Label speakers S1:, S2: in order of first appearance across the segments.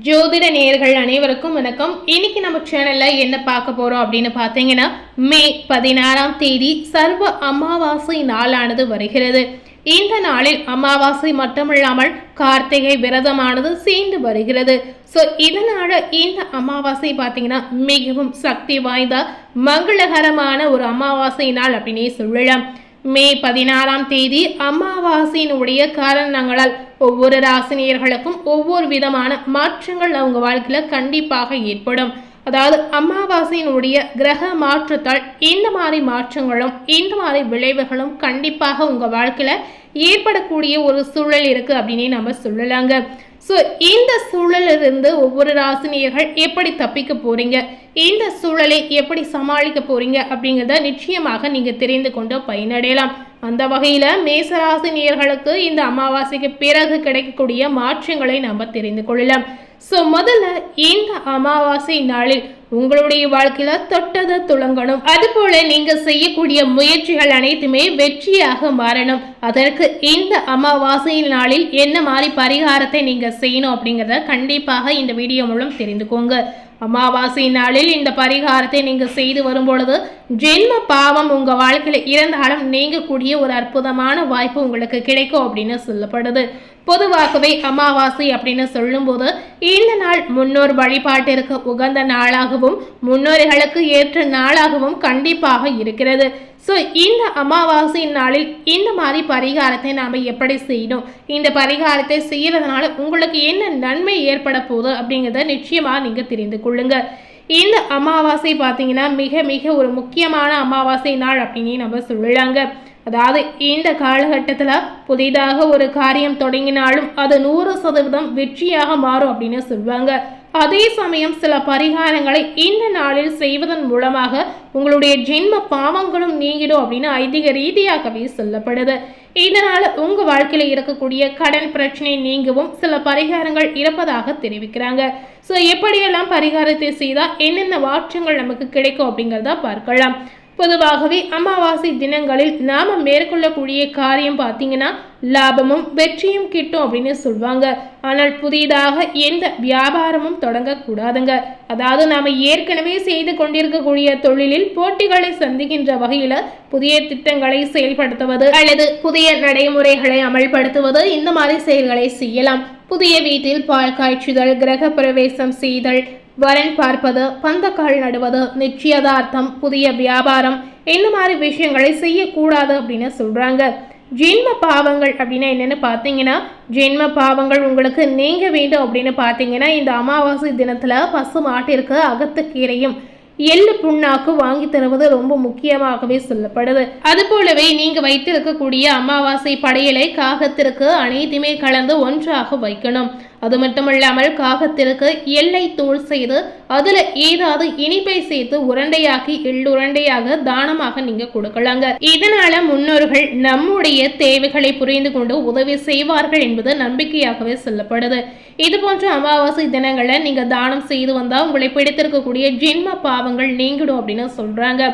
S1: ஜோதிட நேயர்கள் அனைவருக்கும் வணக்கம். இன்னைக்கு நம்ம சேனல்ல என்ன பார்க்க போறோம் அப்படின்னு பார்த்தீங்கன்னா, மே 16ஆம் தேதி சர்வ அமாவாசை நாளானது வருகிறது. இந்த நாளில் அமாவாசை மட்டுமில்லாமல் கார்த்திகை விரதமானது சேர்ந்து வருகிறது. ஸோ இதனால இந்த அமாவாசை பார்த்தீங்கன்னா மிகவும் சக்தி வாய்ந்த மங்களகரமான ஒரு அமாவாசை நாள் அப்படின்னே சொல்லலாம். மே 16ஆம் தேதி அமாவாசையினுடைய காரணங்களால் ஒவ்வொரு ராசினியர்களுக்கும் ஒவ்வொரு விதமான மாற்றங்கள் அவங்க வாழ்க்கையில கண்டிப்பாக ஏற்படும். அதாவது அமாவாசையினுடைய கிரக மாற்றத்தால் இந்த மாதிரி மாற்றங்களும் இந்த மாதிரி விளைவுகளும் கண்டிப்பாக உங்க வாழ்க்கையில ஏற்படக்கூடிய ஒரு சூழல் இருக்கு அப்படின்னு நம்ம சொல்லலாங்க. ஸோ இந்த சூழலிருந்து ஒவ்வொரு ராசினியர்கள் எப்படி தப்பிக்க போறீங்க, இந்த சூழலை எப்படி சமாளிக்க போறீங்க அப்படிங்கிறத நிச்சயமாக நீங்க தெரிந்து கொண்டு பயனடையலாம். அந்த வகையில மேசராசினியர்களுக்கு இந்த அமாவாசைக்கு பிறகு கிடைக்கக்கூடிய மாற்றங்களை நம்ம தெரிந்து கொள்ளலாம். ஸோ முதல்ல இந்த அமாவாசை நாளில் உங்களுடைய வாழ்க்கையில தொட்டது துளங்கணும். அதுபோல நீங்க செய்யக்கூடிய முயற்சிகள் அனைத்துமே வெற்றியாக மாறணும். அதற்கு இந்த அமாவாசை நாளில் என்ன மாதிரி பரிகாரத்தை நீங்க செய்யணும் அப்படிங்கிறத கண்டிப்பாக இந்த வீடியோ மூலம் தெரிந்துக்கோங்க. அமாவாசை நாளில் இந்த பரிகாரத்தை நீங்க செய்து வரும் பொழுது ஜென்ம பாவம் உங்க வாழ்க்கையில இருந்தாலும் நீங்கக்கூடிய ஒரு அற்புதமான வாய்ப்பு உங்களுக்கு கிடைக்கும் அப்படின்னு சொல்லப்படுது. பொதுவாகவே அமாவாசை அப்படின்னு சொல்லும்போது இந்த நாள் முன்னோர் வழிபாட்டிற்கு உகந்த நாளாகவும் முன்னோர்களுக்கு ஏற்ற நாளாகவும் கண்டிப்பாக இருக்கிறது. ஸோ இந்த அமாவாசை நாளில் இந்த மாதிரி பரிகாரத்தை நாம் எப்படி செய்யணும், இந்த பரிகாரத்தை செய்யறதுனால உங்களுக்கு என்ன நன்மை ஏற்பட போகுது அப்படிங்கிறத நிச்சயமாக நீங்கள் தெரிந்து கொள்ளுங்க. இந்த அமாவாசை பார்த்தீங்கன்னா மிக மிக ஒரு முக்கியமான அமாவாசை நாள் அப்படின்னு நம்ம சொல்லலாங்க. அதாவது இந்த காலகட்டத்தில் புதிதாக ஒரு காரியம் தொடங்கினாலும் அது 100% வெற்றியாக மாறும் அப்படின்னு சொல்லுவாங்க. அதே சமயம் சில பரிகாரங்களை இந்த நாளில் செய்வதன் மூலமாக உங்களுடைய ஜென்ம பாவங்களும் நீங்கிடும் அப்படின்னு ஐதீக ரீதியாகவே சொல்லப்படுது. இதனால உங்க வாழ்க்கையில இருக்கக்கூடிய கடன் பிரச்சனை நீங்கவும் சில பரிகாரங்கள் இருப்பதாக தெரிவிக்கிறாங்க. ஸோ எப்படியெல்லாம் பரிகாரத்தை செய்தால் என்னென்ன மாற்றங்கள் நமக்கு கிடைக்கும் அப்படிங்கிறத பார்க்கலாம். பொதுவாகவே அமாவாசை தினங்களில் நாம மேற்கொள்ளக்கூடிய காரியம் பார்த்தீங்கன்னா லாபமும் வெற்றியும் கிட்டும் அப்படின்னு சொல்லுவாங்க. ஆனால் புதிதாக எந்த வியாபாரமும் தொடங்கக்கூடாதுங்க. அதாவது நாம ஏற்கனவே செய்து கொண்டிருக்கக்கூடிய தொழிலில் போட்டிகளை சந்திக்கின்ற வகையில புதிய திட்டங்களை செயல்படுத்துவது அல்லது புதிய நடைமுறைகளை அமல்படுத்துவது இந்த மாதிரி செயல்களை செய்யலாம். புதிய வீட்டில் பால் காய்ச்சுதல், கிரக பிரவேசம் செய்தல், வரன் பார்ப்பது, பந்தக்கால் நடுவது, நிச்சயதார்த்தம், புதிய வியாபாரம் இந்த மாதிரி விஷயங்களை செய்யக்கூடாது அப்படின்னு சொல்றாங்க. ஜென்ம பாவங்கள் அப்படின்னா என்னன்னு பார்த்தீங்கன்னா, ஜென்ம பாவங்கள் உங்களுக்கு நீங்க வேண்டும் அப்படின்னு பார்த்தீங்கன்னா இந்த அமாவாசை தினத்துல பசு மாட்டிற்கு அகத்துக்கீரையும் எள்ளு புண்ணாக்கு வாங்கி தருவது ரொம்ப முக்கியமாகவே சொல்லப்படுது. அது போலவே நீங்க வைத்திருக்கக்கூடிய அமாவாசை படையலை காகத்திற்கு அனைத்துமே கலந்து ஒன்றாக வைக்கணும். அது மட்டுமல்லாமல் காகத்திற்கு எல்லை தூள் செய்து அதுல ஏதாவது இனிப்பை சேர்த்து உருண்டையாக்கி எள்ளுருண்டையாக தானமாக நீங்க கொடுக்கலாங்க. இதனால முன்னோர்கள் நம்முடைய தேவைகளை புரிந்து கொண்டு உதவி செய்வார்கள் என்பது நம்பிக்கையாகவே சொல்லப்படுது. இது போன்ற அமாவாசை தினங்களை நீங்க தானம் செய்து வந்தா உங்களை பிடித்திருக்கக்கூடிய ஜென்ம பாவங்கள் நீங்கிடும் அப்படின்னு சொல்றாங்க.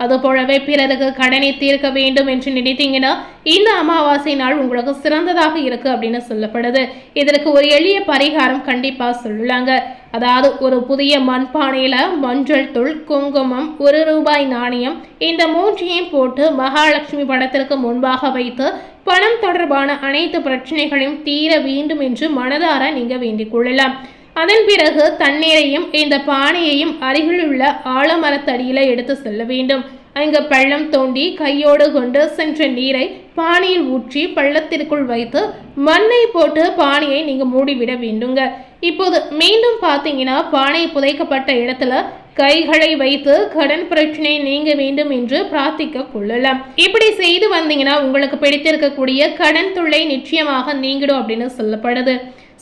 S1: அது போலவே பிறருக்கு கடனை தீர்க்க வேண்டும் என்று நினைத்தீங்கன்னா இந்த அமாவாசை நாள் உங்களுக்கு சிறந்ததாக இருக்கு அப்படின்னு சொல்லப்படுது. இதற்கு ஒரு எளிய பரிகாரம் கண்டிப்பா சொல்லலாங்க. அதாவது ஒரு புதிய மண்பானையில மஞ்சள் தூள், குங்குமம், 1 ரூபாய் நாணயம் இந்த மூன்றையும் போட்டு மகாலட்சுமி படத்திற்கு முன்பாக வைத்து பணம் தொடர்பான அனைத்து பிரச்சனைகளையும் தீர வேண்டும் என்று மனதார நீங்க வேண்டிக் கொள்ளலாம். அதன் பிறகு தண்ணீரையும் இந்த பானையையும் அருகில் உள்ள ஆலமரத்தடியில எடுத்து செல்ல வேண்டும். அங்கு பள்ளம் தோண்டி கையோடு கொண்டு சென்ற நீரை பானையில் ஊற்றி பள்ளத்திற்குள் வைத்து மண்ணை போட்டு பானையை நீங்க மூடிவிட வேண்டுங்க. இப்போது மீண்டும் பார்த்தீங்கன்னா பானை புதைக்கப்பட்ட இடத்துல கைகளை வைத்து கடன் பிரச்சனை நீங்க வேண்டும் என்று பிரார்த்திக்க கொள்ளலாம். இப்படி செய்து வந்தீங்கன்னா உங்களுக்கு பிடித்திருக்கக்கூடிய கடன் தொல்லை நிச்சயமாக நீங்கிடும் அப்படின்னு சொல்லப்படுது.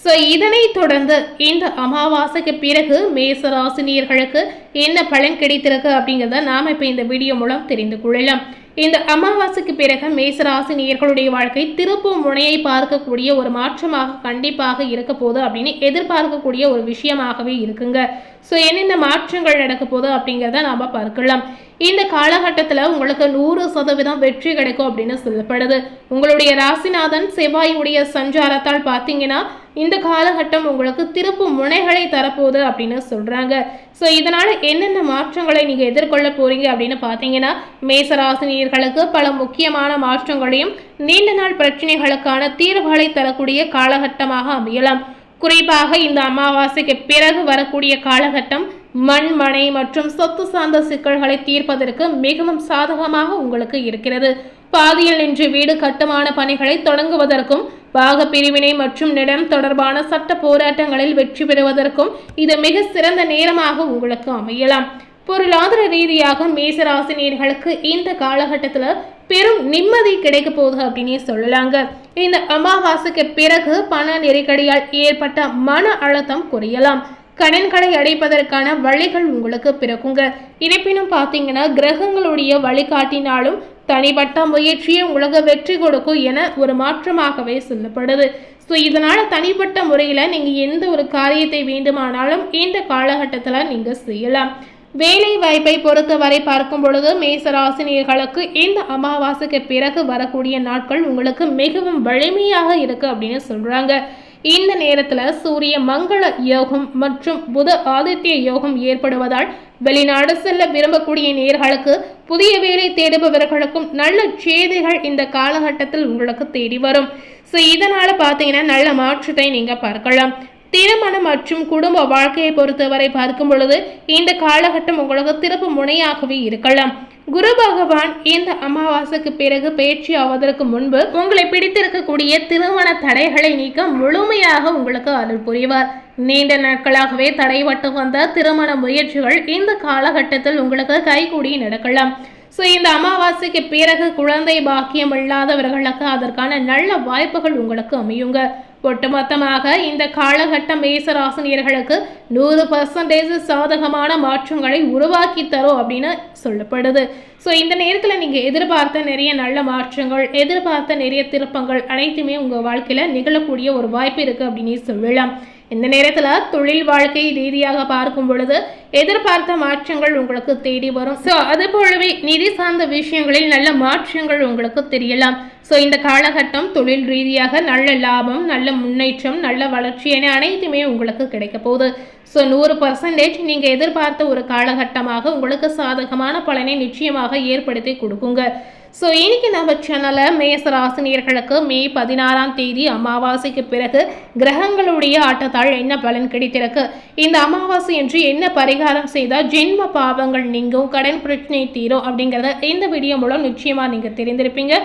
S1: ஸோ இதனை தொடர்ந்து இந்த அமாவாசைக்கு பிறகு மேசராசினியர்களுக்கு என்ன பலன் கிடைத்திருக்கு அப்படிங்கிறத நாம் இப்போ இந்த வீடியோ மூலம் தெரிந்து கொள்ளலாம். இந்த அமாவாசைக்கு பிறகு மேசராசினியர்களுடைய வாழ்க்கை திருப்பு முனையை பார்க்கக்கூடிய ஒரு மாற்றமாக கண்டிப்பாக இருக்க போகுது அப்படின்னு எதிர்பார்க்கக்கூடிய ஒரு விஷயமாகவே இருக்குங்க. ஸோ என்னென்ன மாற்றங்கள் நடக்க போகுது அப்படிங்கிறத நாம் பார்க்கலாம். இந்த காலகட்டத்தில் உங்களுக்கு 100% வெற்றி கிடைக்கும் அப்படின்னு சொல்லப்படுது. உங்களுடைய ராசிநாதன் செவ்வாயுடைய சஞ்சாரத்தால் பார்த்தீங்கன்னா இந்த காலகட்டம் உங்களுக்கு திருப்பு முனைகளை தரப்போகுது அப்படின்னு சொல்றாங்க. ஸோ இதனால என்னென்ன மாற்றங்களை நீங்க எதிர்கொள்ள போறீங்க அப்படின்னு பார்த்தீங்கன்னா, மேசராசினியர்களுக்கு பல முக்கியமான மாற்றங்களையும் நீண்ட நாள் பிரச்சனைகளுக்கான தீர்வுகளை தரக்கூடிய காலகட்டமாக அமையலாம். குறிப்பாக இந்த அமாவாசைக்கு பிறகு வரக்கூடிய காலகட்டம் மண், மனை மற்றும் சொத்து சார்ந்த சிக்கல்களை தீர்ப்பதற்கு மிகவும் சாதகமாக உங்களுக்கு இருக்கிறது. பாதியில் நின்று வீடு கட்டுமான பணிகளை தொடங்குவதற்கும், பாக பிரிவினை மற்றும் நிலம் தொடர்பான சட்ட போராட்டங்களில் வெற்றி பெறுவதற்கும் இது மிக சிறந்த நேரமாக உங்களுக்கு அமையலாம். பொருளாதார ரீதியாக மேசராசினியர்களுக்கு இந்த காலகட்டத்தில் பெரும் நிம்மதி கிடைக்க போகுது அப்படின்னே சொல்லலாங்க. இந்த அமாவாசைக்கு பிறகு பண நெருக்கடியால் ஏற்பட்ட மன அழுத்தம் குறையலாம். கடன்களை அடைப்பதற்கான வழிகள் உங்களுக்கு பிறக்குங்க. இருப்பினும் பார்த்தீங்கன்னா, கிரகங்களுடைய வழிகாட்டினாலும் தனிப்பட்ட முயற்சியை உங்களுக்கு வெற்றி கொடுக்கும் என ஒரு மாற்றமாகவே சொல்லப்படுது. ஸோ இதனால் தனிப்பட்ட முறையில் நீங்கள் எந்த ஒரு காரியத்தை வேண்டுமானாலும் இந்த காலகட்டத்தில் நீங்கள் செய்யலாம். வேலை வாய்ப்பை பொறுத்தவரை பார்க்கும் பொழுது மேசராசினியர்களுக்கு இந்த அமாவாசைக்கு பிறகு வரக்கூடிய நாட்கள் உங்களுக்கு மிகவும் வலிமையாக இருக்கு அப்படின்னு சொல்றாங்க. இந்த நேரத்தில் சூரிய மங்கள யோகம் மற்றும் புத ஆதித்ய யோகம் ஏற்படுவதால் வெளிநாடு செல்ல விரும்பக்கூடிய நேர்களுக்கு, புதிய வேலை தேடுபவர்களுக்கும் நல்ல செய்திகள் இந்த காலகட்டத்தில் உங்களுக்கு தேடி வரும். ஸோ இதனால பார்த்தீங்கன்னா நல்ல மாற்றத்தை நீங்க பார்க்கலாம். திருமணம் மற்றும் குடும்ப வாழ்க்கையை பொறுத்தவரை பார்க்கும் பொழுது இந்த காலகட்டம் உங்களுக்கு திருப்பு முனையாகவே இருக்கலாம். குரு பகவான் இந்த அமாவாசைக்கு பிறகு பயிற்சி ஆவதற்கு முன்பு உங்களை பிடித்திருக்கக்கூடிய திருமண தடைகளை நீக்க முழுமையாக உங்களுக்கு அருள் புரிவார். நீண்ட நாட்களாகவே தடைபட்டு வந்த திருமண முயற்சிகள் இந்த காலகட்டத்தில் உங்களுக்கு கைகூடி நடக்கலாம். ஸோ இந்த அமாவாசைக்கு பிறகு குழந்தை பாக்கியம் இல்லாதவர்களுக்கு அதற்கான நல்ல வாய்ப்புகள் உங்களுக்கு அமையுங்க. ஒட்டுமொத்தமாக இந்த காலகட்டம் மேசராசினியர்களுக்கு 100% சாதகமான மாற்றங்களை உருவாக்கி தரும் அப்படின்னு சொல்லப்படுது. ஸோ இந்த நேரத்தில் நீங்கள் எதிர்பார்த்த நிறைய நல்ல மாற்றங்கள், எதிர்பார்த்த நிறைய திருப்பங்கள் அனைத்துமே உங்கள் வாழ்க்கையில் நிகழக்கூடிய ஒரு வாய்ப்பு இருக்குது அப்படின்னு சொல்லலாம். இந்த நேரத்தில் தொழில் வாழ்க்கை ரீதியாக பார்க்கும் பொழுது எதிர்பார்த்த மாற்றங்கள் உங்களுக்கு தேடி வரும். ஸோ அது போலவே நிதி சார்ந்த விஷயங்களில் நல்ல மாற்றங்கள் உங்களுக்கு தெரியலாம். ஸோ இந்த காலகட்டம் தொழில் ரீதியாக நல்ல லாபம், நல்ல முன்னேற்றம், நல்ல வளர்ச்சி என அனைத்துமே உங்களுக்கு கிடைக்க போகுது. ஸோ 100% நீங்கள் எதிர்பார்த்த ஒரு காலகட்டமாக உங்களுக்கு சாதகமான பலனை நிச்சயமாக ஏற்படுத்தி கொடுக்குங்க. ஸோ இன்னைக்கு நம்ம சேனலில் மேசராசினியர்களுக்கு மே 16ஆம் தேதி அமாவாசைக்கு பிறகு கிரகங்களுடைய ஆட்டத்தால் என்ன பலன் கிடைத்திருக்கு, இந்த அமாவாசை என்று என்ன பரிகாரம் செய்தால் ஜென்ம பாவங்கள் நீங்கும், கடன் பிரச்சனை தீரும் அப்படிங்கிறத இந்த வீடியோ மூலம் நிச்சயமாக நீங்கள் தெரிந்திருப்பீங்க.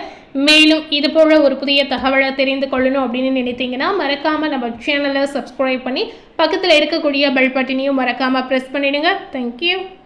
S1: மேலும் இது போல ஒரு புதிய தகவலை தெரிந்து கொள்ளணும் அப்படின்னு நினைத்தீங்கன்னா மறக்காமல் நம்ம சேனலை சப்ஸ்கிரைப் பண்ணி பக்கத்தில் இருக்கக்கூடிய பெல் பட்டனையும் மறக்காமல் ப்ரெஸ் பண்ணிடுங்க. தேங்க்யூ.